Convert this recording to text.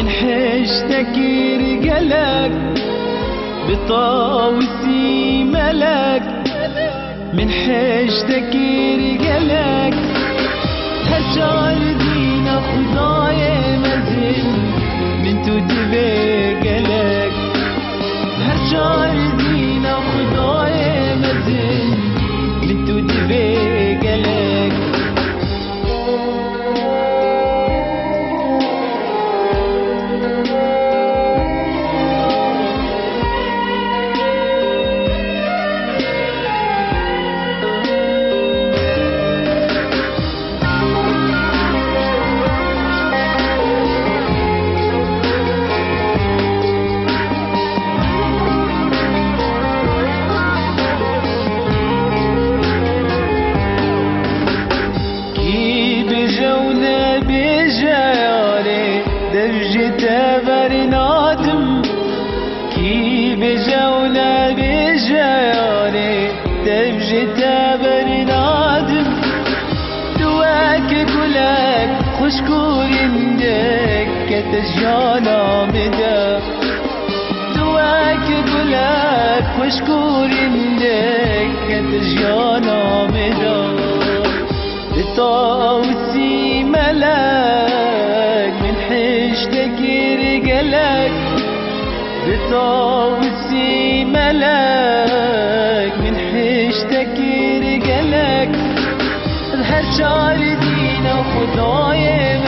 من حشتك رجلك بطاوسي ملك، من حشتك رجلك هالشعر دينا خدايا مزل من تدبي قلك، هالشعر دينا خدايا مزل من تدبي قلك. درجة برنادم كي بجونا بجياري، درجة برنادم دواك قولك خشكور يندك كتجانا مدا، دواك قولك خشكور يندك كتجانا مدا. بطاوسي ملك من حشتك رجلك، بطاوسي ملك من حشتك رجلك هالشعر دينا خدايا